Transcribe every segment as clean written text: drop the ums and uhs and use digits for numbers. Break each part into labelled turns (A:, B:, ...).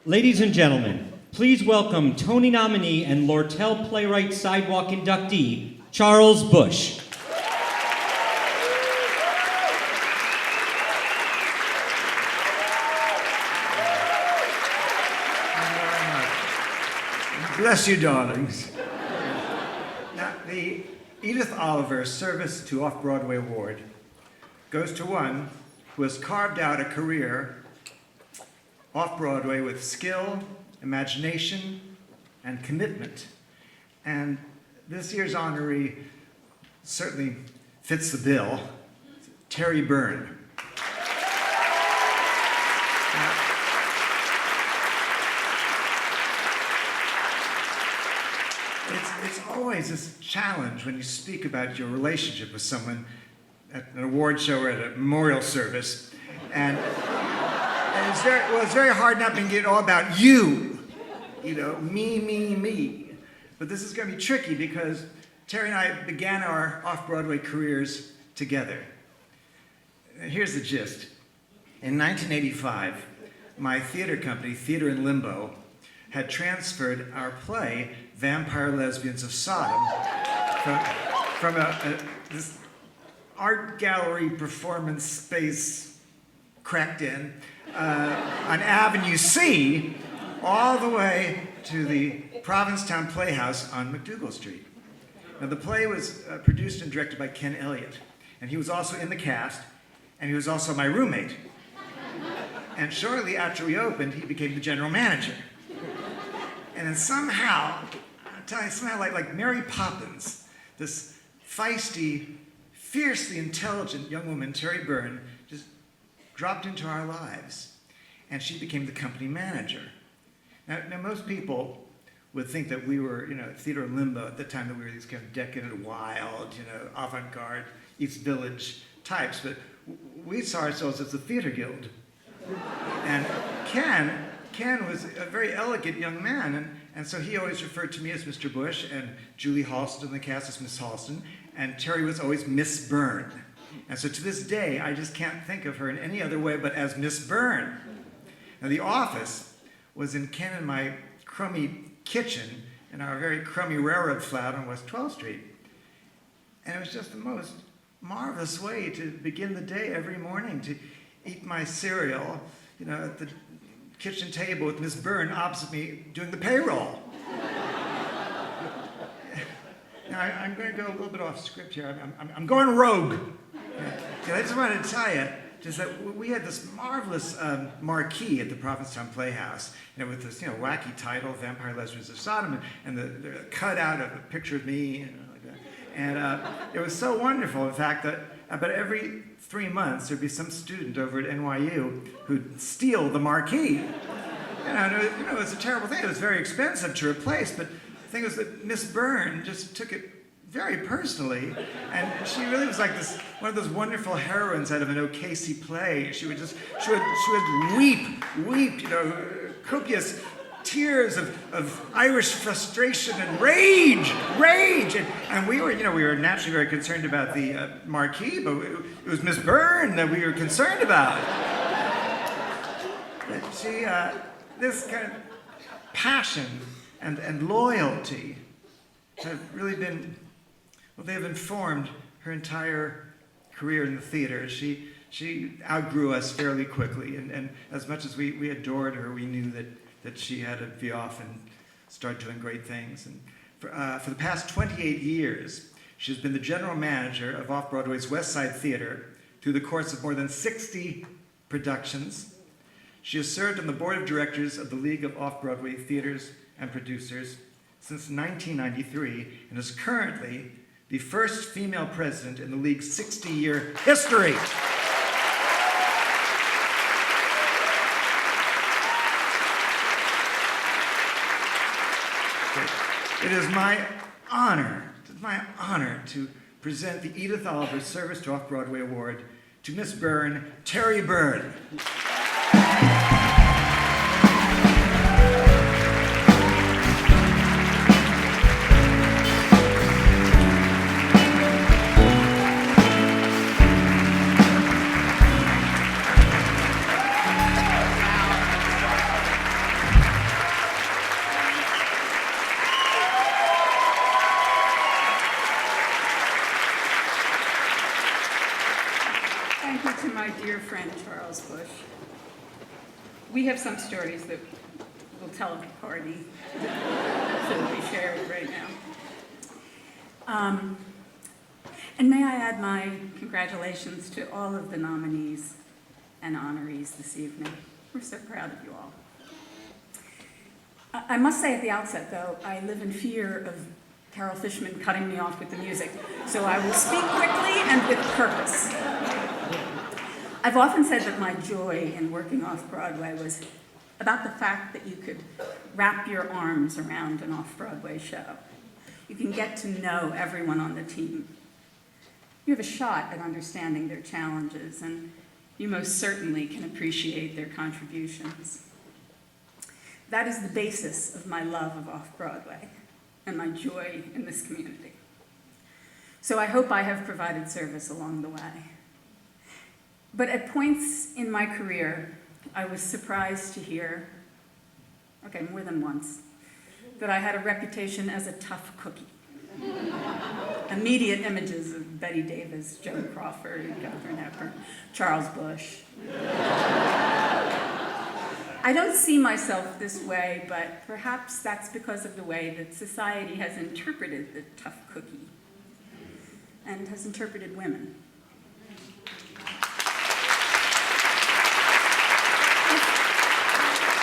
A: Ladies and gentlemen, please welcome Tony nominee and Lortel Playwright Sidewalk inductee, Charles Busch.
B: Bless you, darlings. Now, the Edith Oliver Service to Off-Broadway Award goes to one who has carved out a career off-Broadway with skill, imagination, and commitment. And this year's honoree certainly fits the bill, Terry Byrne. It's always this challenge when you speak about your relationship with someone at an award show or at a memorial service. And it's very hard not to get all about you. You know, me. But this is going to be tricky because Terry and I began our off-Broadway careers together. Here's the gist. In 1985, my theater company, Theater in Limbo, had transferred our play, Vampire Lesbians of Sodom, from this art gallery performance space cracked in on Avenue C all the way to the Provincetown Playhouse on McDougal Street. Now, the play was produced and directed by Ken Elliott, and he was also in the cast, and he was also my roommate. And shortly after we opened, he became the general manager. And then somehow, I'll tell you, somehow like Mary Poppins, this feisty, fiercely intelligent young woman, Terry Byrne, just dropped into our lives. And she became the company manager. Now most people would think that we were, Theater in Limbo at the time, that we were these kind of decadent, wild, avant-garde, East Village types. But we saw ourselves as the theater guild. And Ken was a very elegant young man, and so he always referred to me as Mr. Busch, and Julie Halston in the cast as Miss Halston, and Terry was always Miss Byrne. And so to this day, I just can't think of her in any other way but as Miss Byrne. Now, the office was in Ken and my crummy kitchen in our very crummy railroad flat on West 12th Street. And it was just the most marvelous way to begin the day every morning, to eat my cereal, at the kitchen table with Miss Byrne opposite me doing the payroll. Now, I'm going to go a little bit off script here. I'm going rogue. I just wanted to tell you just that we had this marvelous marquee at the Provincetown Playhouse, with this wacky title, Vampire Lesbians of Sodom, and the cutout of a picture of me, like that. And it was so wonderful, in fact, that about every 3 months, there'd be some student over at NYU who'd steal the marquee. It was a terrible thing. It was very expensive to replace, but the thing was that Miss Byrne just took it very personally, and she really was like one of those wonderful heroines out of an O'Casey play. She would weep, copious tears of Irish frustration and rage, and we were naturally very concerned about the marquee, but it was Miss Byrne that we were concerned about. But she, this kind of passion and loyalty have really been, they have informed her entire career in the theater. She outgrew us fairly quickly, and as much as we adored her, we knew that she had to be off and start doing great things. And for the past 28 years, she's been the general manager of Off-Broadway's West Side Theater through the course of more than 60 productions. She has served on the board of directors of the League of Off-Broadway Theaters and Producers since 1993, and is currently the first female president in the League's 60-year history. It is my honor to present the Edith Oliver Service to Off-Broadway Award to Miss Byrne, Terry Byrne.
C: my dear friend Charles Busch. We have some stories that we'll tell at the party, so we share it right now. And may I add my congratulations to all of the nominees and honorees this evening. We're so proud of you all. I must say at the outset, though, I live in fear of Carol Fishman cutting me off with the music, so I will speak quickly and with purpose. I've often said that my joy in working off-Broadway was about the fact that you could wrap your arms around an off-Broadway show. You can get to know everyone on the team. You have a shot at understanding their challenges, and you most certainly can appreciate their contributions. That is the basis of my love of off-Broadway and my joy in this community. So I hope I have provided service along the way. But at points in my career, I was surprised to hear, okay, more than once, that I had a reputation as a tough cookie. Immediate images of Betty Davis, Joan Crawford, Katharine Hepburn, Charles Busch. I don't see myself this way, but perhaps that's because of the way that society has interpreted the tough cookie and has interpreted women.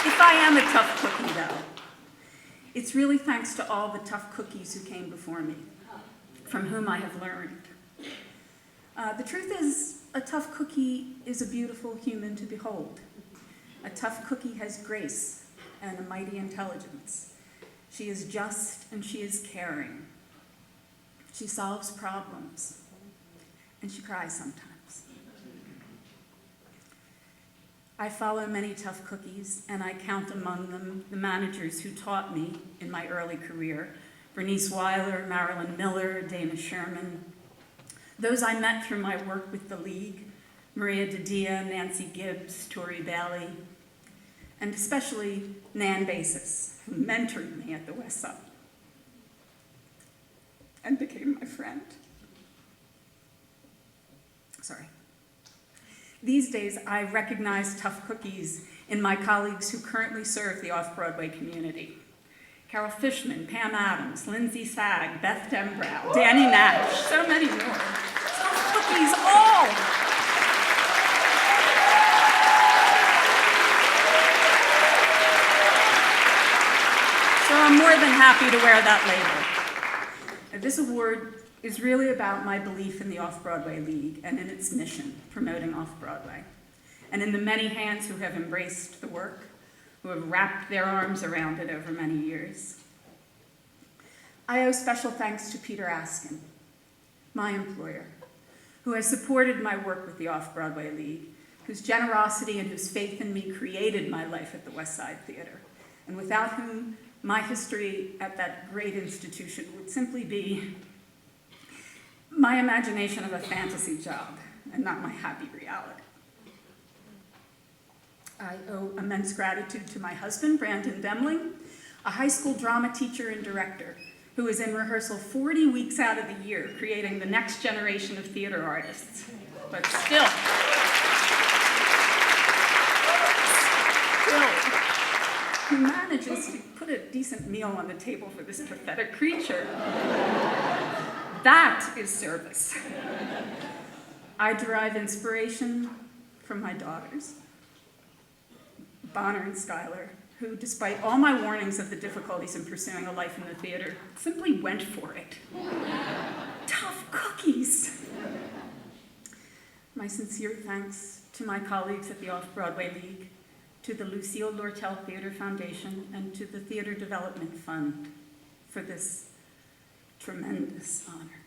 C: If I am a tough cookie, though, it's really thanks to all the tough cookies who came before me, from whom I have learned. The truth is, a tough cookie is a beautiful human to behold. A tough cookie has grace and a mighty intelligence. She is just and she is caring. She solves problems, and she cries sometimes. I follow many tough cookies, and I count among them the managers who taught me in my early career: Bernice Weiler, Marilyn Miller, Dana Sherman. Those I met through my work with the League: Maria Didia, Nancy Gibbs, Tori Bailey, and especially Nan Basis, who mentored me at the West Side and became my friend. Sorry. These days, I recognize tough cookies in my colleagues who currently serve the off-Broadway community: Carol Fishman, Pam Adams, Lindsay Sagg, Beth Dembrow, Danny Nash, so many more. Tough cookies all! So I'm more than happy to wear that label. This award is really about my belief in the Off-Broadway League and in its mission, promoting off-Broadway, and in the many hands who have embraced the work, who have wrapped their arms around it over many years. I owe special thanks to Peter Askin, my employer, who has supported my work with the Off-Broadway League, whose generosity and whose faith in me created my life at the West Side Theater, and without whom my history at that great institution would simply be my imagination of a fantasy job and not my happy reality. I owe immense gratitude to my husband, Brandon Demling, a high school drama teacher and director who is in rehearsal 40 weeks out of the year, creating the next generation of theater artists. But still, who manages to put a decent meal on the table for this pathetic creature. That is service. I derive inspiration from my daughters, Bonner and Skylar, who, despite all my warnings of the difficulties in pursuing a life in the theater, simply went for it. Tough cookies. My sincere thanks to my colleagues at the Off-Broadway League, to the Lucille Lortel Theater Foundation, and to the Theater Development Fund for this tremendous honor.